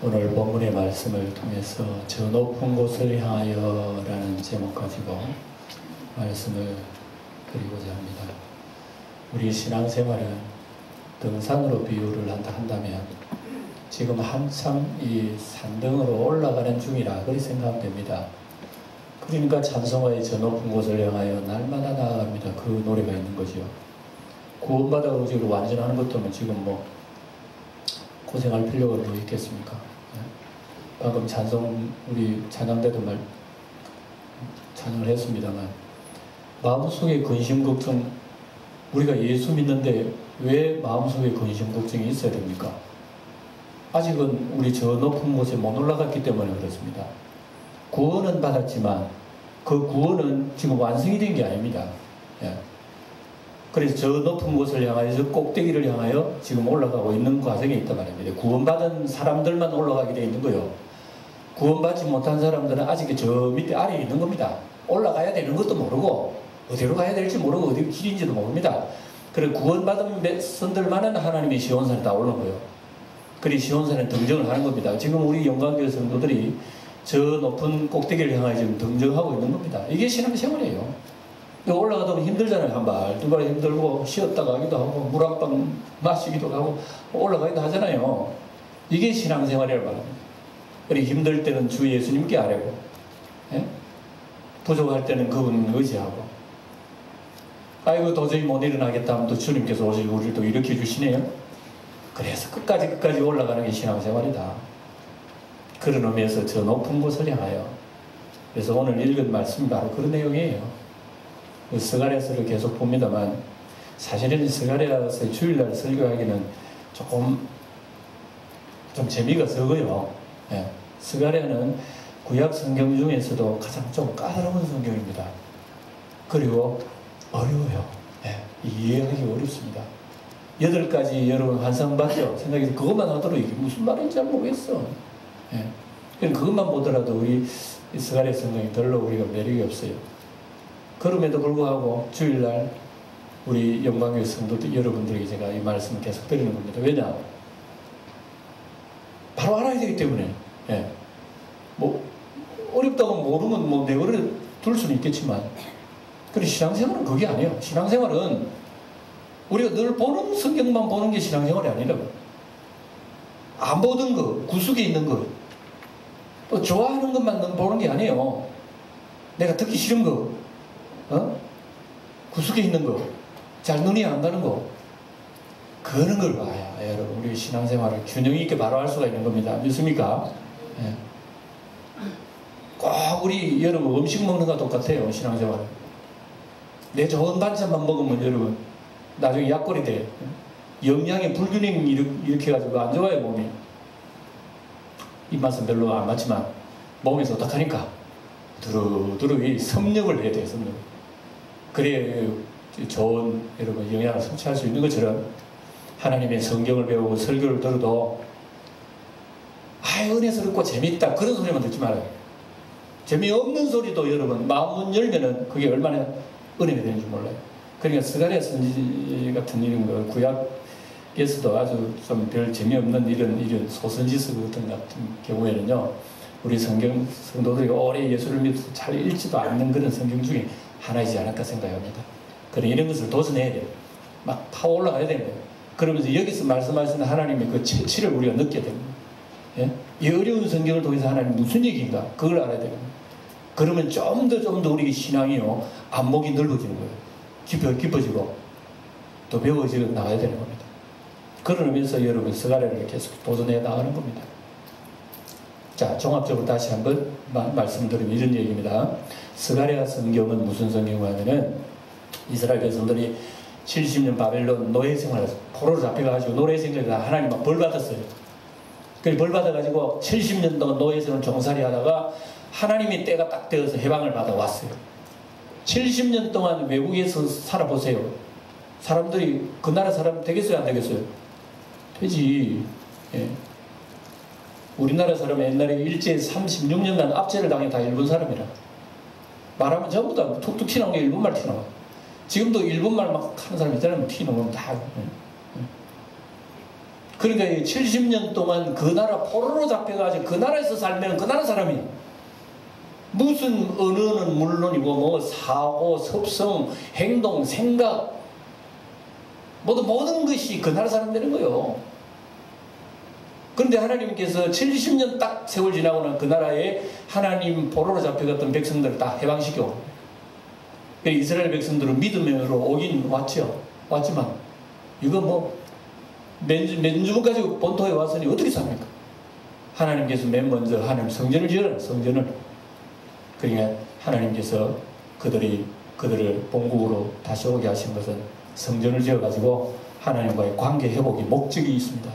오늘 본문의 말씀을 통해서 저 높은 곳을 향하여 라는 제목 가지고 말씀을 드리고자 합니다. 우리 신앙생활은 등산으로 비유를 한다면 지금 한참 이 산등으로 올라가는 중이라 그렇게 생각하면 됩니다. 그러니까 찬송가의 저 높은 곳을 향하여 날마다 나아갑니다. 그 노래가 있는 거죠. 구원받아 오직을 완전하는 것도 지금 뭐 고생할 필요가 뭐 있겠습니까? 방금 우리 찬양대도 찬양을 했습니다만 마음속에 근심 걱정, 우리가 예수 믿는데 왜 마음속에 근심 걱정이 있어야 됩니까? 아직은 우리 저 높은 곳에 못 올라갔기 때문에 그렇습니다. 구원은 받았지만 그 구원은 지금 완성이 된 게 아닙니다. 그래서 저 높은 곳을 향하여, 저 꼭대기를 향하여 지금 올라가고 있는 과정에 있단 말입니다. 구원받은 사람들만 올라가게 되어 있는 거예요. 구원받지 못한 사람들은 아직 저 밑에 아래에 있는 겁니다. 올라가야 되는 것도 모르고 어디로 가야 될지 모르고 어디 길인지도 모릅니다. 그래 구원받은 선들만은 하나님의 시온산에 다 올라온 거예요. 그래 시온산에 등정을 하는 겁니다. 지금 우리 영광교회 성도들이 저 높은 꼭대기를 향하여 지금 등정하고 있는 겁니다. 이게 신앙생활이에요. 올라가다 보면 힘들잖아요. 한 발, 두 발 힘들고 쉬었다 가기도 하고 물 한 방 마시기도 하고 올라가기도 하잖아요. 이게 신앙생활이라고 합니다. 그리고 힘들 때는 주 예수님께 아뢰고, 부족할 때는 그분 의지하고, 아이고 도저히 못 일어나겠다 하면 또 주님께서 오시고 우리를 또 일으켜 주시네요. 그래서 끝까지 올라가는 게 신앙생활이다. 그런 의미에서 저 높은 곳을 향하여. 그래서 오늘 읽은 말씀이 바로 그런 내용이에요. 스가랴서를 계속 봅니다만 사실은 스가랴서의 주일날 설교하기는 조금 좀 재미가 적어요. 스가랴는 구약 성경 중에서도 가장 좀 까다로운 성경입니다. 그리고 어려워요. 이해하기 어렵습니다. 8가지 여러분 환상받죠? 생각해서 그것만 하더라도 이게 무슨 말인지 잘 모르겠어. 그것만 보더라도 우리 스가랴 성경이 별로 우리가 매력이 없어요. 그럼에도 불구하고 주일날 우리 영광교회 성도들 여러분들에게 제가 이 말씀을 계속 드리는 겁니다. 왜냐? 바로 알아야 되기 때문에. 뭐 어렵다고 모르면 뭐 내버려 둘 수는 있겠지만, 그런데 신앙생활은 그게 아니에요. 신앙생활은 우리가 늘 보는 성경만 보는 게 신앙생활이 아니라고. 안 보던 거, 구석에 있는 거, 또 좋아하는 것만 보는 게 아니에요. 내가 듣기 싫은 거, 구석에 있는 거, 잘 눈이 안 가는 거, 그런 걸 봐야 여러분 우리 신앙생활을 균형 있게 바로 할 수가 있는 겁니다. 믿습니까? 꼭 우리 여러분 음식 먹는 거와 똑같아요. 신앙생활은 내 좋은 반찬만 먹으면 여러분 나중에 약골이 돼. 영양의 불균형이 일으켜가지고 안 좋아요. 몸이 입맛은 별로 안 맞지만 몸에서 어떡하니까 두루두루 섭렵을 해야 돼요. 섭렵. 그래야 좋은 여러분 영양을 섭취할 수 있는 것처럼 하나님의 성경을 배우고 설교를 들어도 은혜스럽고 재밌다 그런 소리만 듣지 말아요. 재미없는 소리도 여러분 마음문 열면은 그게 얼마나 은혜가 되는지 몰라요. 그러니까 스가랴 선지 같은 이런 거 구약에서도 아주 좀 별 재미없는 이런 소선지서 같은 경우에는요, 우리 성도들이 오래 예수를 믿어서 잘 읽지도 않는 그런 성경 중에 하나이지 않을까 생각합니다. 그래 이런 것을 도전해야 돼요. 막 파워 올라가야 되는 거예요. 그러면서 여기서 말씀하시는 하나님의 그 체치를 우리가 느껴야 됩니다. 이 어려운 성경을 통해서 하나님 무슨 얘기인가 그걸 알아야 됩니다. 그러면 좀 더 우리 신앙이요 안목이 넓어지는 거예요. 깊어지고 또 배워지고 나가야 되는 겁니다. 그런 의미에서 여러분 스가랴를 계속 도전해 나가는 겁니다. 자, 종합적으로 다시 한번 말씀드리면 이런 얘기입니다. 스가랴 성경은 무슨 성경이냐면은 이스라엘 백성들이 70년 바벨론 노예 생활을 포로로 잡혀가지고 노예 생활을 하나님 막 벌 받았어요. 그 벌 받아가지고 70년 동안 노예 생활을 종살이 하다가 하나님이 때가 딱 되어서 해방을 받아왔어요. 70년 동안 외국에서 살아보세요. 사람들이 그 나라 사람 되겠어요? 안 되겠어요? 되지. 우리나라 사람은 옛날에 일제 36년간 압제를 당해 다 일본 사람이라. 말하면 전부 다 툭툭 튀나오는 게 일본말 튀나와. 지금도 일본말 막 하는 사람 있잖아요. 튀나오면 다. 그러니까 70년 동안 그 나라 포로로 잡혀가지고 그 나라에서 살면 그 나라 사람이 무슨 언어는 물론이고 뭐 사고, 습성, 행동, 생각 모든 것이 그 나라 사람 되는 거예요. 그런데 하나님께서 70년 딱 세월 지나고는 그 나라에 하나님 포로로 잡혀갔던 백성들을 다 해방시켜. 이스라엘 백성들은 믿음으로 오긴 왔지만 이거 뭐 몇 년 가지고 본토에 왔으니 어떻게 삽니까? 하나님께서 맨 먼저 하나님 성전을 지어라. 성전을. 그러니까 하나님께서 그들을 본국으로 다시 오게 하신 것은 성전을 지어가지고 하나님과의 관계 회복의 목적이 있습니다.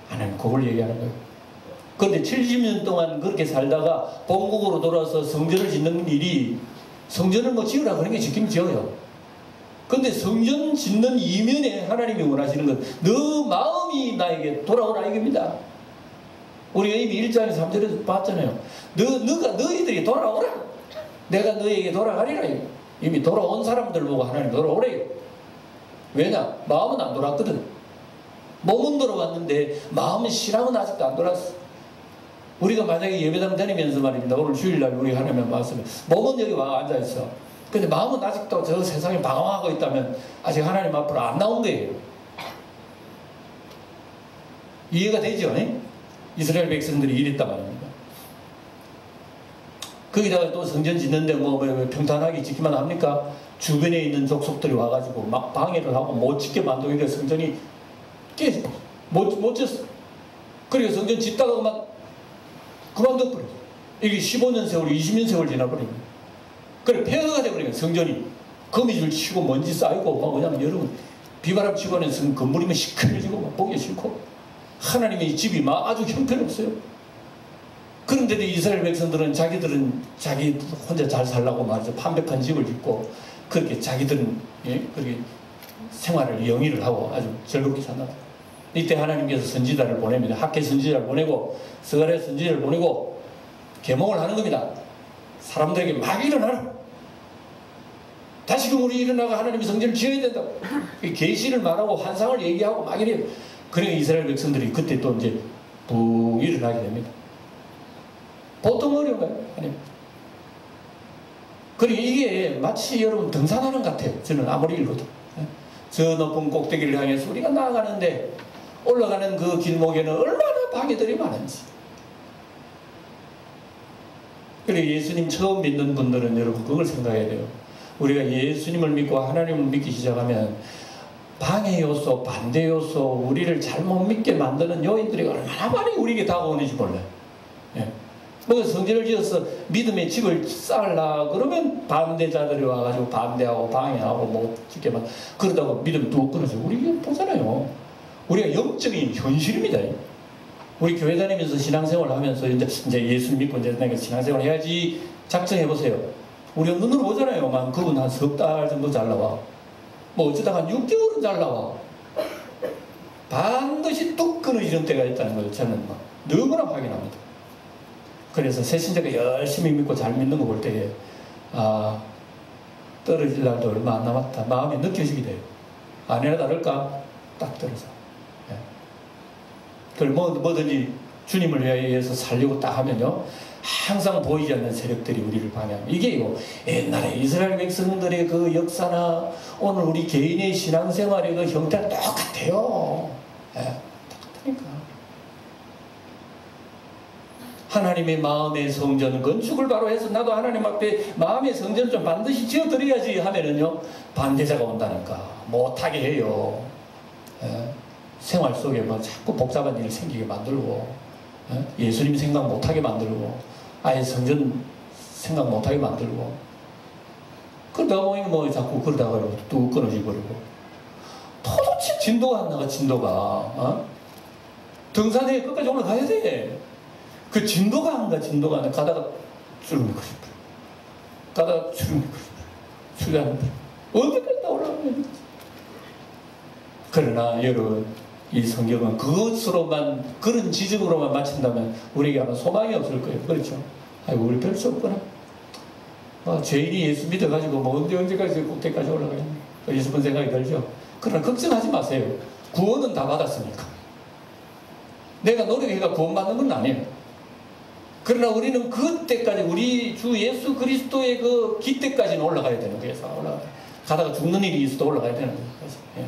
하나님 그걸 얘기하는 거예요. 그런데 70년 동안 그렇게 살다가 본국으로 돌아와서 성전을 짓는 일이 성전을 뭐 지으라 그런 게 짓긴 지어요. 그런데 성전 짓는 이면에 하나님이 원하시는 건 너 마음이 나에게 돌아오라 이겁니다. 우리가 이미 1장 3절에서 봤잖아요. 너희들이 돌아오라. 내가 너희에게 돌아가리라. 이미 돌아온 사람들 보고 하나님 돌아오래요. 왜냐? 마음은 안 돌아왔거든. 몸은 돌아왔는데 마음은 신앙은 아직도 안 돌아왔어. 우리가 만약에 예배당 다니면서 말입니다. 오늘 주일날 우리 하나님 말씀에 몸은 여기 와 앉아있어. 근데 마음은 아직도 저 세상에 방황하고 있다면 아직 하나님 앞으로 안 나온 거예요. 이해가 되죠? 이스라엘 백성들이 이랬단 말입니다. 거기다가 또 성전 짓는데 뭐 평탄하게 짓기만 합니까? 주변에 있는 족속들이 와가지고 막 방해를 하고 못 짓게 만들니까 성전이 깨져. 못 짓어. 그리고 성전 짓다가 그만둬버려. 이게 15년 세월, 20년 세월 지나버립니다. 그래, 폐허가 돼버리니까 성전이 거미줄 치고 먼지 쌓이고 막 그냥 여러분 비바람 치고 하는 건물이면 시큰해지고 막 보기 싫고 하나님의 집이 막 아주 형편없어요. 그런데도 이스라엘 백성들은 자기 혼자 잘 살라고 말이죠. 판벽한 집을 짓고 그렇게 자기들은 그렇게 생활을 영위를 하고 아주 즐겁게 산다. 이때 하나님께서 선지자를 보냅니다. 학계 선지자를 보내고 스가랴 선지자를 보내고 계몽을 하는 겁니다. 사람들에게 막 일어나라. 다시금 우리 일어나가 하나님의 성전을 지어야 된다. 계시를 말하고 환상을 얘기하고 막 이래요. 그러니까 이스라엘 백성들이 그때 또 이제 푹 일어나게 됩니다. 보통 어려운 거예요. 아니. 그러니까 이게 마치 여러분 등산하는 것 같아요. 저는 아무리 읽어도. 저 높은 꼭대기를 향해서 우리가 나아가는데 올라가는 그 길목에는 얼마나 방해들이 많은지. 그리고 예수님 처음 믿는 분들은 여러분 그걸 생각해야 돼요. 우리가 예수님을 믿고 하나님을 믿기 시작하면 방해 요소, 반대 요소, 우리를 잘못 믿게 만드는 요인들이 얼마나 많이 우리에게 다가오는지 몰라요. 뭐 성전을 지어서 믿음의 집을 쌓으려 그러면 반대자들이 와가지고 반대하고 방해하고 못 짓게만 그러다가 믿음 뚝 끊어져. 우리 이거 보잖아요. 우리가 영적인 현실입니다. 우리 교회 다니면서 신앙생활 하면서 이제 예수 믿고 이제 신앙생활 해야지 작정해보세요. 우리가 눈으로 보잖아요. 만 그분 한 석 달 정도 잘 나와. 뭐 어쩌다가 한 6개월은 잘 나와. 반드시 뚝 끊어지는 때가 있다는 걸 저는 막 너무나 확인합니다. 그래서 새신자가 열심히 믿고 잘 믿는 거 볼 때에 떨어질 날도 얼마 안 남았다. 마음이 느껴지게 돼요. 아니나 다를까 딱 떨어져. 뭐든지 주님을 위해서 살려고 딱 하면요 항상 보이지 않는 세력들이 우리를 방해합니다. 이게 옛날에 이스라엘 백성들의 그 역사나 오늘 우리 개인의 신앙생활의 그 형태가 똑같아요. 똑같으니까 하나님의 마음의 성전 건축을 바로 해서 나도 하나님 앞에 마음의 성전을 좀 반드시 지어드려야지 하면은요 반대자가 온다니까 못하게 해요. 생활 속에 뭐 자꾸 복잡한 일이 생기게 만들고 예수님 생각 못하게 만들고 아예 성전 생각 못하게 만들고 그러다가 보니 뭐 자꾸 그러다가 뚝 끊어져 버리고 도대체 진도가 안 나가. 진도가 등산에 끝까지 올라가야 돼. 그 진도가 안 가. 진도가 안 가. 가다가 주름이 커져 가다가 주름이 커져 주름이 언제까지 다 올라가면 그러나 여러분 이 성경은 그것으로만 그런 지적으로만 마친다면 우리에게 아마 소망이 없을 거예요. 그렇죠? 아이고 우리 별 수 없구나. 죄인이 예수 믿어가지고 뭐 언제까지 꼭대기까지 올라가겠니? 예수분 생각이 들죠. 그러나 걱정하지 마세요. 구원은 다 받았으니까. 내가 노력해가 구원받는 건 아니에요. 그러나 우리는 그때까지 우리 주 예수 그리스도의 그 기때까지는 올라가야 되는 거예요. 가다가 죽는 일이 있어도 올라가야 되는 거예요. 예.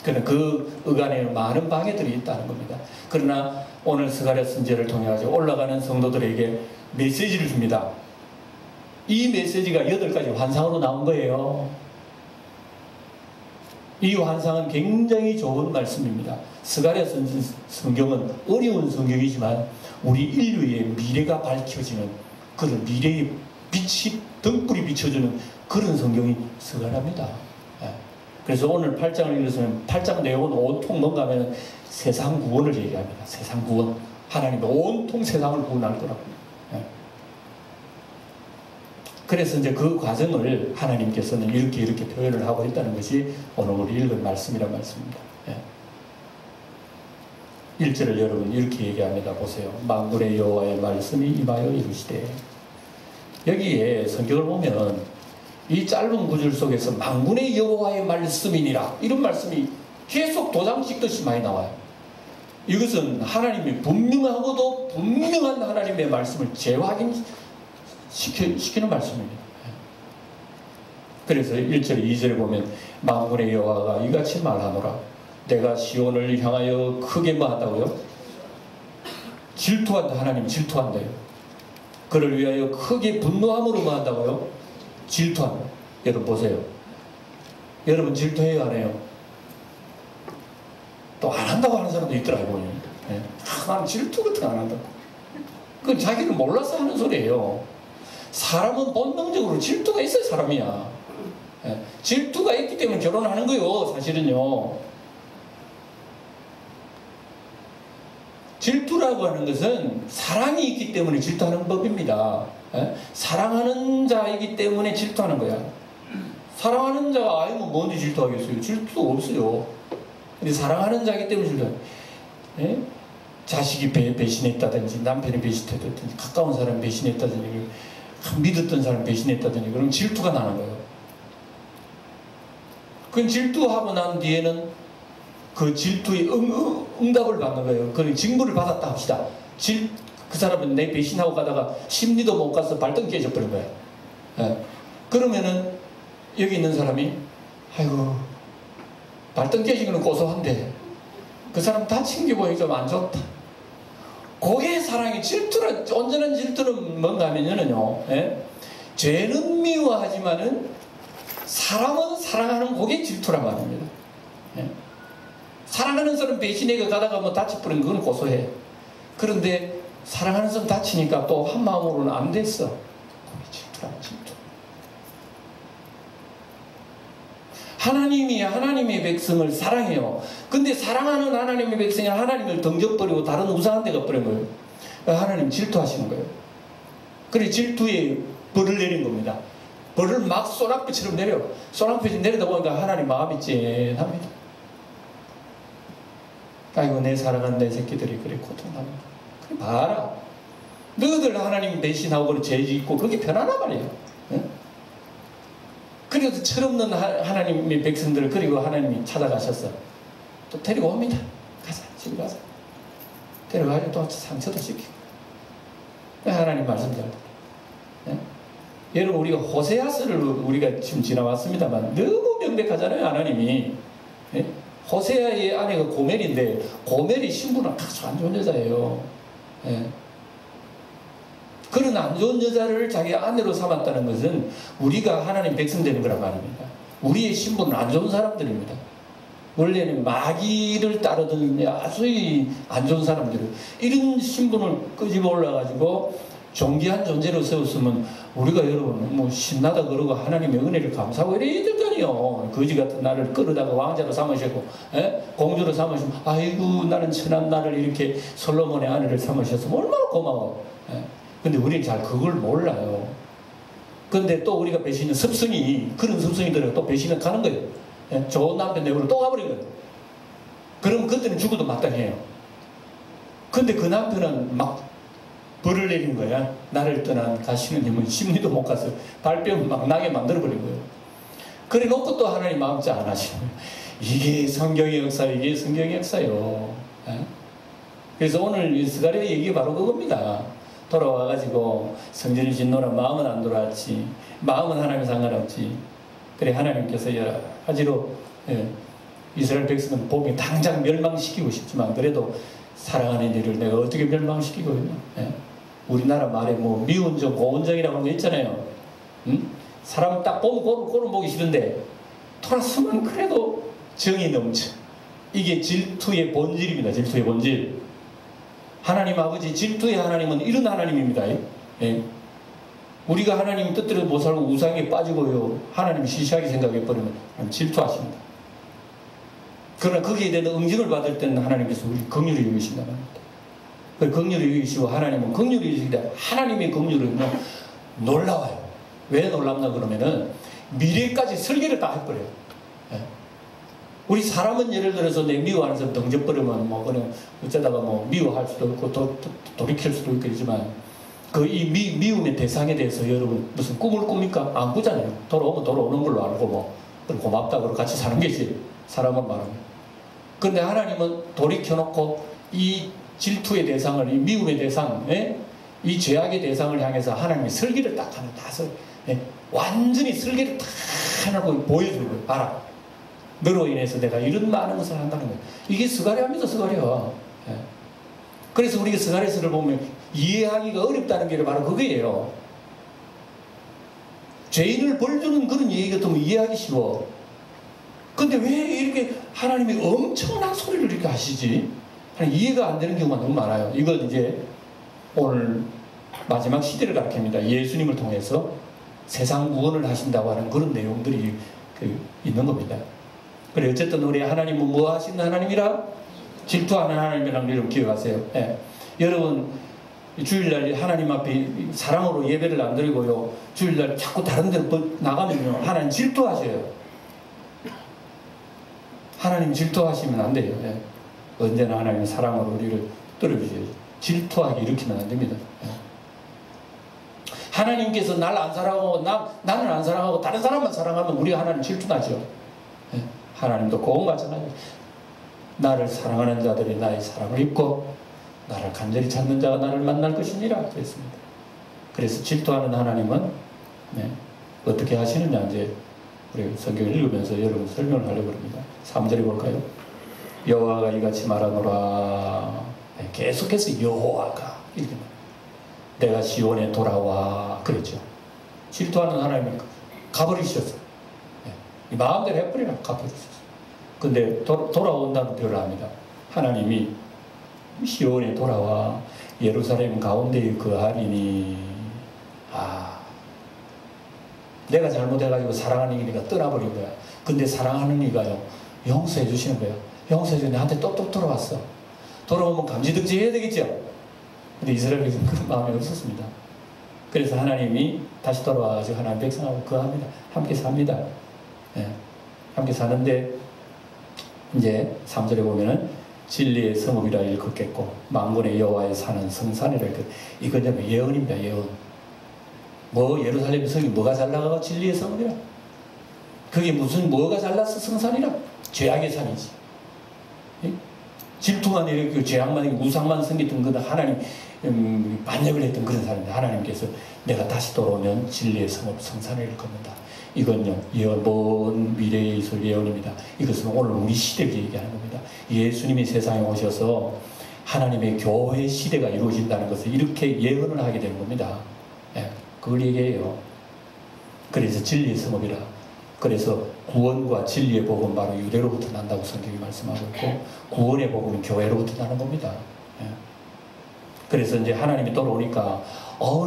그러나 그 의간에는 많은 방해들이 있다는 겁니다. 그러나 오늘 스가랴 선지자를 통해 가지고 올라가는 성도들에게 메시지를 줍니다. 이 메시지가 8가지 환상으로 나온 거예요. 이 환상은 굉장히 좋은 말씀입니다. 스가랴 성경은 어려운 성경이지만 우리 인류의 미래가 밝혀지는 그런 미래의 빛이 등불이 비춰주는 그런 성경이 스가랴입니다. 그래서 오늘 8장을 읽으면 8장 내용은 온통 뭔가 하면 세상 구원을 얘기합니다. 세상 구원. 하나님이 온통 세상을 구원할 거라고. 그래서 이제 그 과정을 하나님께서는 이렇게 표현을 하고 있다는 것이 오늘 우리 읽은 말씀이란 말씀입니다. 1절을 여러분 이렇게 얘기합니다. 보세요. 만군의 여호와의 말씀이 임하여 이루시되. 여기에 성경을 보면 이 짧은 구절 속에서 만군의 여호와의 말씀이니라 이런 말씀이 계속 도장 찍듯이 많이 나와요. 이것은 하나님이 분명하고도 분명한 하나님의 말씀을 재확인시키는 말씀입니다. 그래서 1절 2절에 보면 만군의 여호와가 이같이 말하노라. 내가 시온을 향하여 크게 뭐 한다고요? 질투한다. 하나님 질투한다요. 그를 위하여 크게 분노함으로 뭐 한다고요? 질투한다. 여러분 보세요. 여러분 질투해요 안 해요? 또 안 한다고 하는 사람도 있더라고요. 네. 난 질투 같은 거 안 한다고. 그건 자기를 몰라서 하는 소리예요. 사람은 본능적으로 질투가 있어야 사람이야. 네. 질투가 있기 때문에 결혼하는 거예요. 사실은요. 질투라고 하는 것은 사랑이 있기 때문에 질투하는 법입니다. 예? 사랑하는 자이기 때문에 질투하는 거야. 사랑하는 자가 아니면 뭔데 질투하겠어요? 질투도 없어요. 근데 사랑하는 자이기 때문에 질투해요. 예? 자식이 배신했다든지 남편이 배신했다든지 가까운 사람이 배신했다든지 믿었던 사람이 배신했다든지 그럼 질투가 나는 거예요. 그 질투하고 난 뒤에는 그 질투의 응답을 받는 거예요. 그 징벌을 받았다 합시다. 그 사람은 내 배신하고 가다가 심리도 못 가서 발등 깨져버린 거야. 예. 그러면은 여기 있는 사람이 아이고 발등 깨진 거는 고소한데 그 사람 다친 게 보니까 좀 안 좋다. 그게 사랑의 질투는 온전한 질투는 뭔가 하면요. 예? 죄는 미워하지만은 사람은 사랑하는 그게 질투란 말입니다. 예? 사랑하는 사람 배신해가 가다가 뭐 다쳐버린 그건 고소해. 그런데 사랑하는 사람 다치니까 또 한 마음으로는 안 됐어. 그게 질투란 질투. 하나님이 하나님의 백성을 사랑해요. 근데 사랑하는 하나님의 백성이 하나님을 던져버리고 다른 우상한 데 가버린 거예요. 하나님 질투하시는 거예요. 그래 질투에 벌을 내린 겁니다. 벌을 막 소낙비처럼 내려. 소낙비 내리다 보니까 하나님 마음이 찐합니다. 아이고 내 사랑하는 내 새끼들이 그래 고통합니다. 그래 봐라. 너희들 하나님 배신하고 그래 죄 짓고 그게 편하나 말이에요. 응? 그래도 철없는 하나님의 백성들을 그리고 하나님이 찾아가셨어. 또 데리고 옵니다. 가자 집에 가자. 데려가서 또 상처도 시키고. 하나님 말씀 잘 듣고. 여러분 우리가 호세아서를 우리가 지금 지나왔습니다만 너무 명백하잖아요. 하나님이. 예? 호세아의 아내가 고멜인데 고멜이 신부는 아주 안 좋은 여자예요. 예. 그런 안 좋은 여자를 자기 아내로 삼았다는 것은 우리가 하나님 백성 되는 거란 말입니다. 우리의 신부는 안 좋은 사람들입니다. 원래는 마귀를 따르던 아주 안 좋은 사람들 이런 신분을 끄집어 올라가지고 존귀한 존재로 세웠으면 우리가 여러분 뭐 신나다 그러고 하나님의 은혜를 감사하고 이래야 될 거 아니에요. 거지 같은 나를 끌어다가 왕자로 삼으시고 공주로 삼으시면 아이고 나는 천한 나를 이렇게 솔로몬의 아내를 삼으셨으면 얼마나 고마워. 근데 우리는 잘 그걸 몰라요. 근데 또 우리가 배신은 습성이 그런 습성이들은 또 배신을 가는 거예요. 좋은 남편 내버려 또 가버린 거예요. 그럼 그때는 죽어도 마땅해요. 근데 그 남편은 막 벌을 내린 거야. 나를 떠난 가시는 님은 심리도 못 가서 발병 막 나게 만들어버린 거예요. 그래 놓고 또 하나님 마음자 안 하시는 거예요. 이게 성경의 역사, 이게 성경의 역사요. 그래서 오늘 이 스가랴 얘기가 바로 그겁니다. 돌아와가지고 성전을 짓노라 마음은 안 돌아왔지. 마음은 하나님 상관없지. 그래 하나님께서 여러 가지로 이스라엘 백성은 보기 당장 멸망시키고 싶지만 그래도 사랑하는 이를 내가 어떻게 멸망시키고 있냐. 우리나라 말에 뭐 미운정 고운정이라고 하는 거 있잖아요. 사람 딱 보면 꼴을 보기 싫은데 돌았으면 그래도 정이 넘쳐. 이게 질투의 본질입니다. 질투의 본질. 하나님 아버지 질투의 하나님은 이런 하나님입니다. 우리가 하나님 뜻대로 못 살고 우상에 빠지고요. 하나님 시시하게 생각해버리면 질투하십니다. 그러나 거기에 대한 응징을 받을 때는 하나님께서 우리 긍휼히 여기신다는 겁니다. 그 긍휼히 여기시고 하나님은 긍휼히 여기시는데 하나님의 긍휼은 놀라워요. 왜 놀랍나 그러면은 미래까지 설계를 다 해버려요. 우리 사람은 예를 들어서 내 미워하는 사람 덩져버리면 뭐 그냥 어쩌다가 뭐 미워할 수도 있고 돌이킬 수도 있겠지만 그 이 미움의 대상에 대해서 여러분 무슨 꿈을 꿉니까? 안 꾸잖아요. 돌아오면 돌아오는 걸로 알고 뭐 고맙다 그러고 같이 사는 게지 사람은 말합니다. 그런데 하나님은 돌이켜놓고 이 질투의 대상을 이 미움의 대상 이 죄악의 대상을 향해서 하나님이 설계를 딱 하는 완전히 설계를 딱 해놓고 보여주는 거예요. 봐라. 너로 인해서 내가 이런 많은 것을 한다는 거예요. 이게 스가랴입니다. 스가랴. 그래서 우리가 스가랴서를 보면 이해하기가 어렵다는 게 바로 그거예요. 죄인을 벌주는 그런 얘기 같으면 이해하기 쉬워. 근데 왜 이렇게 하나님이 엄청난 소리를 이렇게 하시지? 이해가 안 되는 경우가 너무 많아요. 이건 이제 오늘 마지막 시대를 가리킵니다. 예수님을 통해서 세상 구원을 하신다고 하는 그런 내용들이 있는 겁니다. 그래 어쨌든 우리 하나님은 뭐 하시는 하나님이라? 질투하는 하나님이라는 걸 기억하세요. 여러분 주일날 하나님 앞에 사랑으로 예배를 안 드리고요. 주일날 자꾸 다른 데로 나가면요. 하나님 질투하셔요. 하나님 질투하시면 안 돼요. 언제나 하나님은 사랑으로 우리를 떨어주셔야죠. 질투하게 일으키면 안 됩니다. 하나님께서 날 안 사랑하고 나는 안 사랑하고 다른 사람만 사랑하면 우리가 하나님 질투나죠. 하나님도 그건 마찬가지예요. 나를 사랑하는 자들이 나의 사랑을 입고 나를 간절히 찾는 자가 나를 만날 것이니라 그랬습니다. 그래서 질투하는 하나님은 어떻게 하시느냐 이제 우리 성경을 읽으면서 여러분 설명을 하려고 합니다. 3절에 볼까요? 여호와가 이같이 말하노라. 계속해서 여호와가 이렇게 내가 시온에 돌아와 그랬죠. 질투하는 하나님이 가버리셨어. 마음대로 해버리라 가버리셨어. 근데 돌아온다는 표현을 합니다. 하나님이 시온에 돌아와 예루살렘 가운데에 거하리니 내가 잘못해가지고 사랑하는 이가 떠나버린 거야. 근데 사랑하는 이가요 용서해 주시는 거야. 용서해 주는데 나한테 또 돌아왔어. 돌아오면 감지덕지 해야 되겠죠. 근데 이스라엘에서는 그런 마음이 없었습니다. 그래서 하나님이 다시 돌아와가지고 하나님 백성하고 거합니다. 함께 삽니다. 함께 사는데 이제 3절에 보면은 진리의 성읍이라 일컫겠고 만군의 여호와의 사는 성산이라 일컫. 이건 예언입니다. 예언. 뭐 예루살렘 성이 뭐가 잘 나가고 진리의 성읍이라. 그게 무슨 뭐가 잘나서 성산이라. 죄악의 산이지. 질투만 이렇게 죄악만 우상만 생겼던 것은 하나님 반역을 했던 그런 사람인데 하나님께서 내가 다시 돌아오면 진리의 성읍 성산을 일컫는다. 이건요 예언 먼 미래에 있을 예언입니다. 이것은 오늘 우리 시대를 얘기하는 겁니다. 예수님이 세상에 오셔서 하나님의 교회 시대가 이루어진다는 것을 이렇게 예언을 하게 된 겁니다. 그걸 얘기해요. 그래서 진리의 성읍이라. 그래서 구원과 진리의 복은 바로 유대로부터 난다고 성경이 말씀하고 있고 구원의 복은 교회로부터 나는 겁니다. 그래서 이제 하나님이 돌아오니까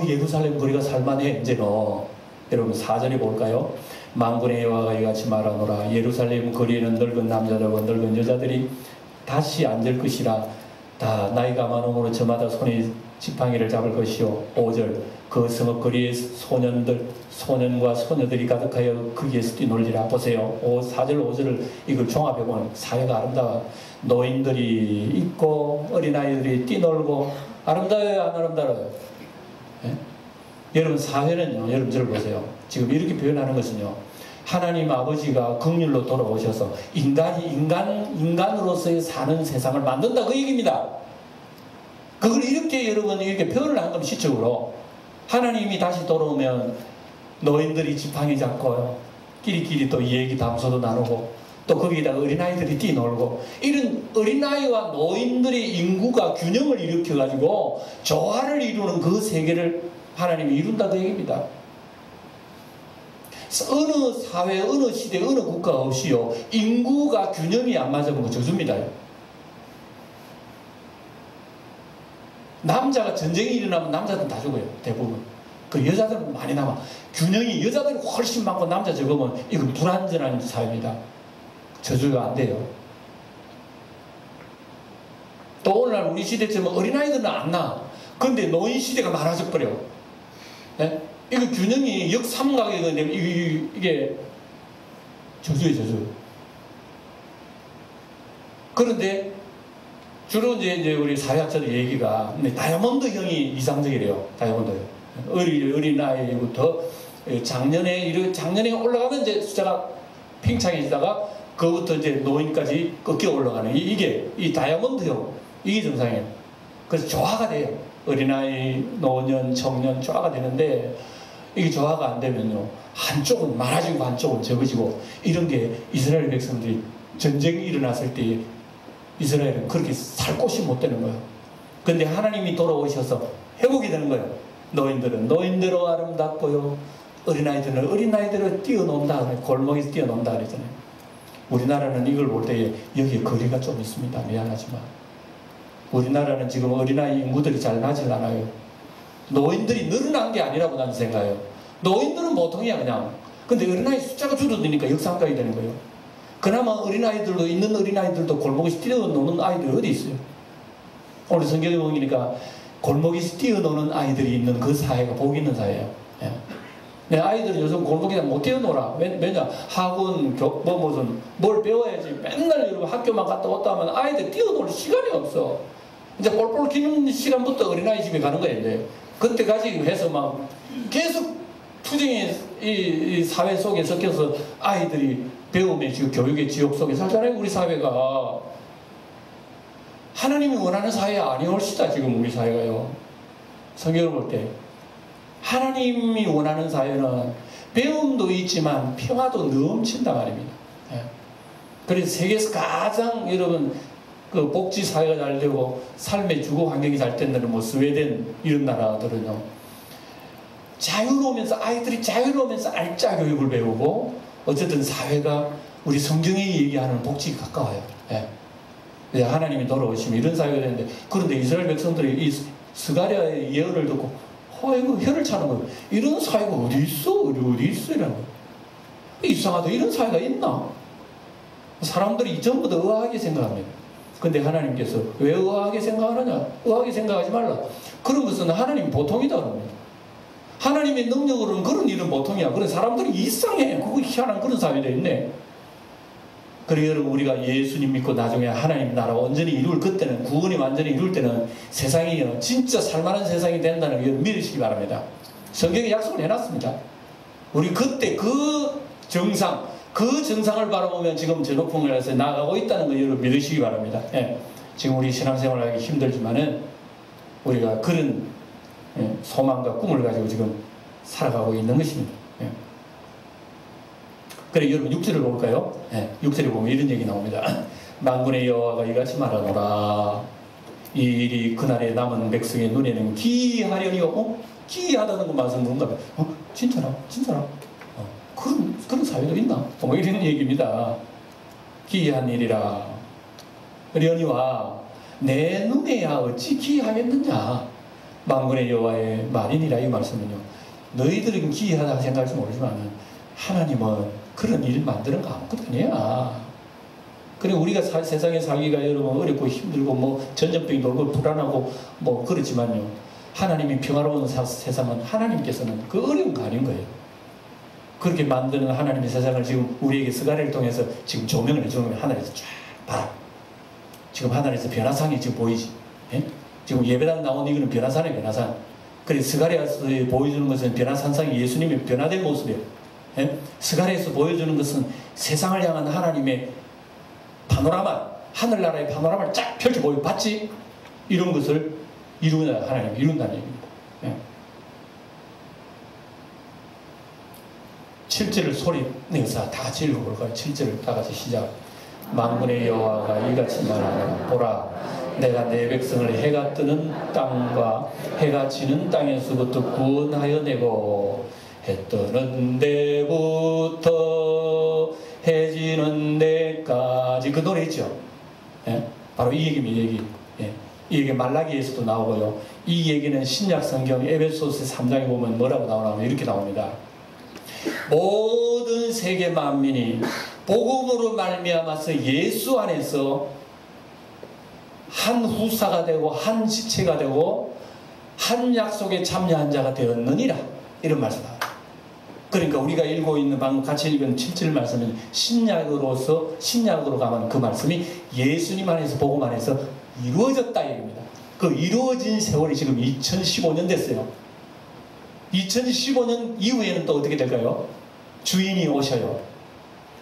예루살렘 거리가 살만해 이제는. 여러분 4절에 볼까요? 만군의 여호와가 이같이 말하노라. 예루살렘 거리에는 늙은 남자들과 늙은 여자들이 다시 앉을 것이라. 다 나이가 많음으로 저마다 손에 지팡이를 잡을 것이요. 5절 그 성읍 거리에 소년과 소녀들이 가득하여 거기에서 뛰놀리라. 보세요. 4절 5절을 이걸 종합해보면 사회가 아름다워. 노인들이 있고 어린아이들이 뛰놀고 아름다워요 안 아름다워요? 여러분 사회는요. 여러분 저를 보세요. 지금 이렇게 표현하는 것은요. 하나님 아버지가 긍휼로 돌아오셔서 인간으로서의 사는 세상을 만든다 그 얘기입니다. 그걸 이렇게 여러분 이렇게 표현을 한 겁니다. 시적으로. 하나님이 다시 돌아오면 노인들이 지팡이 잡고요. 끼리끼리 또 얘기 담소도 나누고 또 거기에다가 어린아이들이 뛰놀고 이런 어린아이와 노인들의 인구가 균형을 일으켜가지고 조화를 이루는 그 세계를 하나님이 이룬다는 얘기입니다. 어느 사회, 어느 시대, 어느 국가 없이요 인구가 균형이 안 맞으면 저주입니다. 남자가 전쟁이 일어나면 남자들은 다 죽어요. 대부분. 그 여자들은 많이 남아. 균형이 여자들이 훨씬 많고 남자 적으면 이건 불안전한 사회입니다. 저주가 안 돼요. 또 오늘날 우리 시대처럼 어린아이들은 안 나. 근데 노인 시대가 많아져 버려. 네? 이거 균형이 역삼각이 되면 이게 저주예요, 저주. 그런데 주로 이제 우리 사회학자들 얘기가 다이아몬드형이 이상적이래요. 다이아몬드형. 어린아이부터 작년에 올라가면 이제 숫자가 팽창해지다가 그부터 이제 노인까지 꺾여 올라가는 이게 이 다이아몬드형 이게 정상이에요. 그래서 조화가 돼요. 어린아이, 노년, 청년 조화가 되는데 이게 조화가 안 되면요 한쪽은 많아지고 한쪽은 적어지고 이런 게 이스라엘 백성들이 전쟁이 일어났을 때 이스라엘은 그렇게 살 곳이 못 되는 거예요. 근데 하나님이 돌아오셔서 회복이 되는 거예요. 노인들은 노인대로 아름답고요. 어린아이들은 어린아이대로 뛰어논다. 골목에서 뛰어논다 그랬잖아요. 우리나라는 이걸 볼 때 여기에 거리가 좀 있습니다. 미안하지만. 우리나라는 지금 어린아이 인구들이 잘 나질 않아요. 노인들이 늘어난 게 아니라고 나는 생각해요. 노인들은 보통이야 그냥. 근데 어린아이 숫자가 줄어드니까 역삼각이 되는 거예요. 그나마 어린아이들도 있는 어린아이들도 골목에서 뛰어노는 아이들이 어디 있어요? 오늘 성경에 보니까 골목에서 뛰어노는 아이들이 있는 그 사회가 복 있는 사회예요. 예. 내 아이들은 요즘 골목에 못 뛰어놀아. 왜냐? 학원, 무슨 뭘 배워야지. 맨날 여러분 학교만 갔다 왔다 하면 아이들 뛰어놀 시간이 없어. 이제 꼴볼 기는 시간부터 어린아이 집에 가는 거예요. 이제. 그때까지 해서 막 계속 투쟁의 이 사회 속에 섞여서 아이들이 배움의 교육의 지옥 속에 살잖아요. 우리 사회가. 하나님이 원하는 사회 아니올시다 지금 우리 사회가요. 성경을 볼 때. 하나님이 원하는 사회는 배움도 있지만 평화도 넘친다 말입니다. 예. 그래서 세계에서 가장 여러분 그 복지 사회가 잘 되고 삶의 주거 환경이 잘 된 데는 뭐 스웨덴 이런 나라들은요. 자유로우면서 아이들이 자유로우면서 알짜 교육을 배우고 어쨌든 사회가 우리 성경이 얘기하는 복지가 가까워요. 예. 하나님이 돌아오시면 이런 사회가 되는데 그런데 이스라엘 백성들이 이 스가랴의 예언을 듣고 이거 혀를 차는 거예요. 이런 사회가 어디 있어? 어디 있어? 이라는 거예요. 이상하다. 이런 사회가 있나? 사람들이 전부 다 의아하게 생각합니다. 근데 하나님께서 왜 의아하게 생각하느냐? 의아하게 생각하지 말라. 그런 것은 하나님 보통이다 그럽니다. 하나님의 능력으로는 그런 일은 보통이야. 그런 사람들이 이상해. 그거 희한한 그런 사회가 있네. 그래 여러분 우리가 예수님 믿고 나중에 하나님 나라 완전히 이룰 그때는 구원이 완전히 이룰 때는 세상이 진짜 살만한 세상이 된다는 걸 믿으시기 바랍니다. 성경에 약속을 해놨습니다. 우리 그때 그 정상을 바라보면 지금 저 높은 곳에서 나아가고 있다는 걸 여러분 믿으시기 바랍니다. 예. 지금 우리 신앙생활하기 힘들지만은 우리가 그런 소망과 꿈을 가지고 지금 살아가고 있는 것입니다. 예. 그래 여러분 6절을 볼까요? 네, 6절에 보면 이런 얘기 나옵니다. 만군의 여호와가 이같이 말하노라. 이 일이 그날에 남은 백성의 눈에는 기이하려니요. 기이하다는 것 말씀 그런가 봐요. 진짜나? 그런 사회도 있나? 뭐 이런 얘기입니다. 기이한 일이라. 려니와 내 눈에야 어찌 기이하겠느냐. 만군의 여호와의 말이니라. 이 말씀은요. 너희들은 기이하다 생각할지 모르지만 하나님은 그런 일 만드는 거 아무것도 아니야. 그래 우리가 세상에 살기가 여러분 어렵고 힘들고 뭐 전염병이 돌고 불안하고 뭐 그렇지만요. 하나님이 평화로운 세상은 하나님께서는 그 어려운 거 아닌 거예요. 그렇게 만드는 하나님의 세상을 지금 우리에게 스가랴를 통해서 지금 조명을 해주는 거예요. 하늘에서 쫙 봐라. 지금 하늘에서 변화상이 지금 보이지. 예? 지금 예배당 나온 이거는 변화산이에요. 변화산. 그래 스가랴에서 보여주는 것은 변화산상이 예수님의 변화된 모습이에요. 예? 스가랴에서 보여주는 것은 세상을 향한 하나님의 파노라마, 하늘나라의 파노라마를 쫙 펼쳐 보여 봤지? 이런 것을 하나님 이룬다는 얘기입니다. 예. 7절을 소리 내서 다 같이 읽어볼까요? 7절을 다 같이 시작. 만군의 여호와가 이같이 말하노라. 보라, 내가 내 백성을 해가 뜨는 땅과 해가 지는 땅에서부터 구원하여 내고, 해 뜨는 데부터 해 지는 데까지, 그 노래 있죠? 예? 바로 이 얘기입니다. 이 얘기. 예. 이 얘기 말라기에서도 나오고요. 이 얘기는 신약 성경 에베소서 3장에 보면 뭐라고 나오냐면 이렇게 나옵니다. 모든 세계 만민이 복음으로 말미암아서 예수 안에서 한 후사가 되고 한 지체가 되고 한 약속에 참여한 자가 되었느니라, 이런 말씀. 그러니까 우리가 읽고 있는 방금 같이 읽은 7절 말씀은 신약으로 가면 그 말씀이 예수님 안에서 복음 안에서 이루어졌다 얘기입니다. 그 이루어진 세월이 지금 2015년 됐어요. 2015년 이후에는 또 어떻게 될까요? 주인이 오셔요.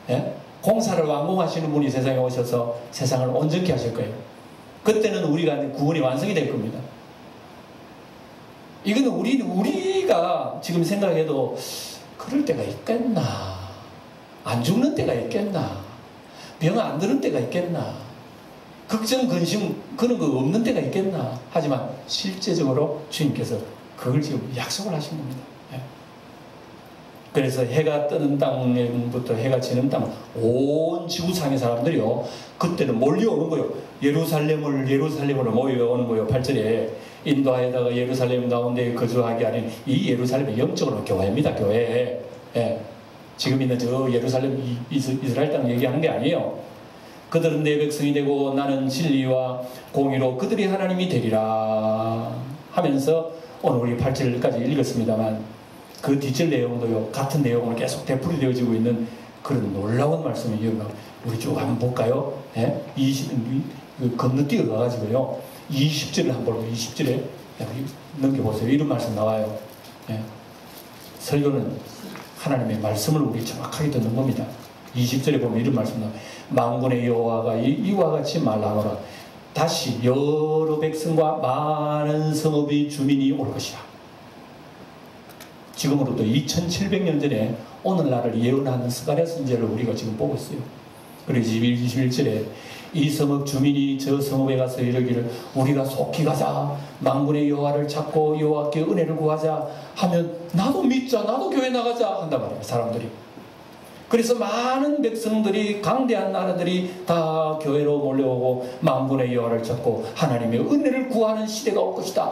예? 공사를 완공하시는 분이 세상에 오셔서 세상을 온전케 하실 거예요. 그때는 우리가 구원이 완성이 될 겁니다. 이거는 우리가 지금 생각해도 그럴 때가 있겠나? 안 죽는 때가 있겠나? 병 안 드는 때가 있겠나? 걱정, 근심 그런 거 없는 때가 있겠나? 하지만 실제적으로 주님께서 그걸 지금 약속을 하신 겁니다. 예. 그래서 해가 뜨는 땅부터 해가 지는 땅, 온 지구상의 사람들이요, 그때는 몰려오는 거예요. 예루살렘으로 모여오는 거예요. 8절에 인도하에다가 예루살렘 가운데 거주하게 하는 이 예루살렘의 영적으로 교회입니다. 교회. 예. 지금 있는 저 예루살렘 이스라엘 땅 얘기하는 게 아니에요. 그들은 내 백성이 되고 나는 진리와 공의로 그들이 하나님이 되리라 하면서 오늘 우리 8절까지 읽었습니다만, 그 뒷절 내용도요, 같은 내용으로 계속 되풀이되어지고 있는 그런 놀라운 말씀이에요. 우리 쭉 한번 볼까요? 예? 건너뛰어 가가지고요, 20절을 한번 보고 20절에 넘겨보세요. 이런 말씀 나와요. 예? 설교는 하나님의 말씀을 우리 정확하게 듣는 겁니다. 20절에 보면 이런 말씀 나와요. 만군의 여호와가 이와 같이 말하노라. 다시 여러 백성과 많은 성읍의 주민이 올 것이라. 지금으로부터 2700년 전에 오늘날을 예언하는 스가랴 선지자를 우리가 지금 보고 있어요. 그리고 21절에 이 성읍 주민이 저 성읍에 가서 이르기를 우리가 속히 가자, 만군의 여호와를 찾고 여호와께 은혜를 구하자 하면 나도 믿자, 나도 교회 나가자 한단 말이에요, 사람들이. 그래서 많은 백성들이, 강대한 나라들이 다 교회로 몰려오고 만군의 여호와를 찾고 하나님의 은혜를 구하는 시대가 올 것이다.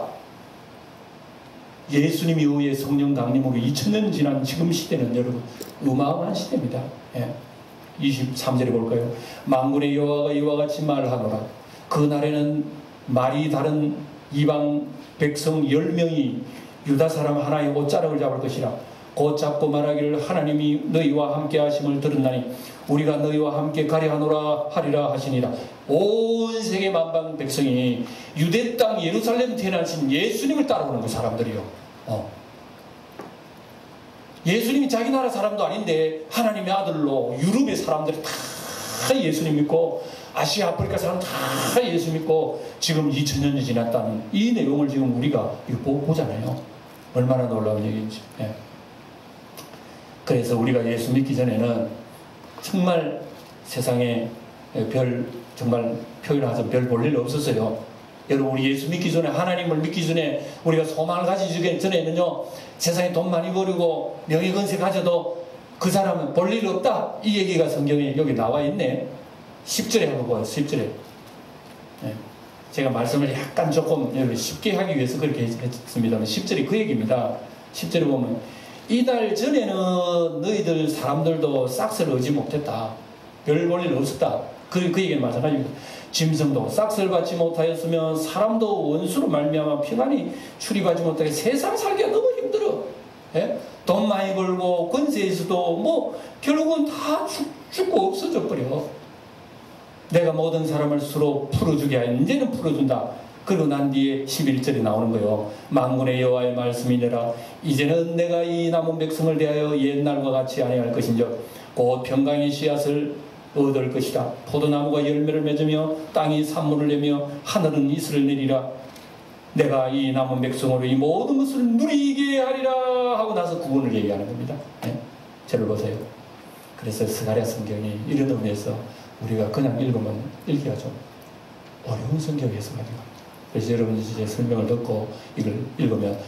예수님 이후에 성령 강림으로 2000년 지난 지금 시대는 여러분 어마어마한 시대입니다. 예. 23절에 볼까요? 만군의 여호와가 이와 같이 말하노라. 그날에는 말이 다른 이방 백성 10명이 유다 사람 하나의 옷자락을 잡을 것이라. 곧 잡고 말하기를 하나님이 너희와 함께 하심을 들었나니 우리가 너희와 함께 가려 하노라 하리라 하시니라. 온 세계 만방 백성이 유대 땅 예루살렘 태어나신 예수님을 따라오는 그 사람들이요. 예수님이 자기 나라 사람도 아닌데 하나님의 아들로 유럽의 사람들이 다 예수님 믿고, 아시아 아프리카 사람 다 예수 믿고 지금 2000년이 지났다는 이 내용을 지금 우리가 이거 보잖아요. 얼마나 놀라운 얘기인지. 예. 그래서 우리가 예수 믿기 전에는 정말 세상에 정말 표현하자면 별 볼 일 없었어요. 여러분, 우리 예수 믿기 전에, 하나님을 믿기 전에, 우리가 소망을 가지기 전에는요, 세상에 돈 많이 벌이고 명예 건세 가져도 그 사람은 볼 일 없다, 이 얘기가 성경에 여기 나와 있네. 10절에 한번 봐요. 10절에. 네. 제가 말씀을 약간 조금 쉽게 하기 위해서 그렇게 했습니다만 10절이 그 얘기입니다. 10절에 보면 이달 전에는 너희들 사람들도 싹스를 얻지 못했다. 별 볼 일 없었다. 그 얘기는 마찬가지입니다. 짐승도 싹스를 받지 못하였으면 사람도 원수로 말미암아 평안히 출입하지 못하게 세상 살기가 너무 힘들어. 예? 돈 많이 벌고 권세에서도 뭐 결국은 다 죽고 없어져 버려. 내가 모든 사람을 수로 풀어주게 하여 이제는 풀어준다. 그리고 난 뒤에 11절에 나오는 거예요. 만군의 여호와의 말씀이니라. 이제는 내가 이 남은 백성을 대하여 옛날과 같이 아니할 것인즉 곧 평강의 씨앗을 얻을 것이다. 포도나무가 열매를 맺으며 땅이 산물을 내며 하늘은 이슬을 내리라. 내가 이 남은 백성으로 이 모든 것을 누리게 하리라 하고 나서 구원을 얘기하는 겁니다. 네? 저를 보세요. 그래서 스가랴 성경이 이런 의미에서 우리가 그냥 읽으면 읽기가 좀 어려운 성경이 해석하는 겁니다. 그래서 여러분이 제 설명을 듣고 이걸 읽으면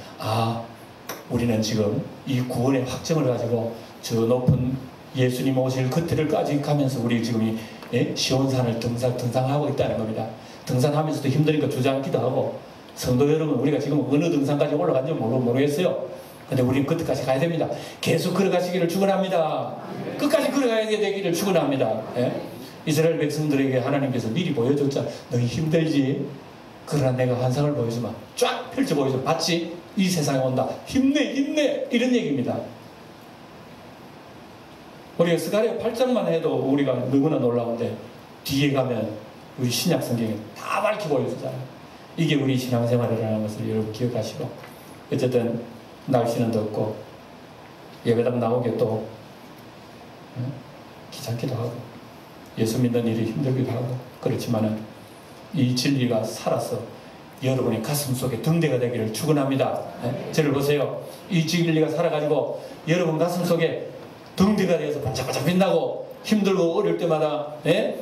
우리는 지금 이 구원의 확정을 가지고 저 높은 예수님 오실 그때를까지 가면서 우리 지금 이 시온산을 등산하고 있다는 겁니다. 등산하면서도 힘드니까 주저앉기도 하고, 성도 여러분, 우리가 지금 어느 등산까지 올라간지 모르겠어요. 근데 우리는 그때까지 가야 됩니다. 계속 걸어가시기를 축원합니다. 끝까지 걸어가야 되기를 축원합니다. 예? 이스라엘 백성들에게 하나님께서 미리 보여줬잖아. 너희 힘들지? 그러나 내가 환상을 보여주마. 쫙 펼쳐 보여줘. 봤지? 이 세상에 온다. 힘내, 힘내! 이런 얘기입니다. 우리가 스가랴 8장만 해도 우리가 너무나 놀라운데, 뒤에 가면 우리 신약 성경에 다 밝히 보여주잖아요. 이게 우리 신앙생활이라는 것을 여러분 기억하시고, 어쨌든 날씨는 덥고 예배당 나오게 또 귀찮기도 하고 예수 믿는 일이 힘들기도 하고, 그렇지만은 이 진리가 살아서 여러분의 가슴 속에 등대가 되기를 축원합니다. 저를 보세요. 이 진리가 살아가지고 여러분 가슴 속에 등대가 되어서 반짝반짝 빛나고, 힘들고 어려울 때마다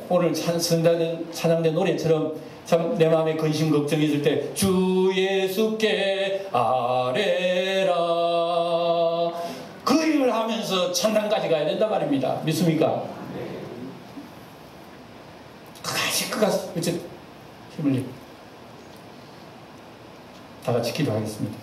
오늘 찬양된 노래처럼 참 내 마음에 근심 걱정이 있을 때 주 예수께 아뢰라, 그 일을 하면서 천당까지 가야 된단 말입니다. 믿습니까? 끝까지 힘을 다 같이 기도하겠습니다.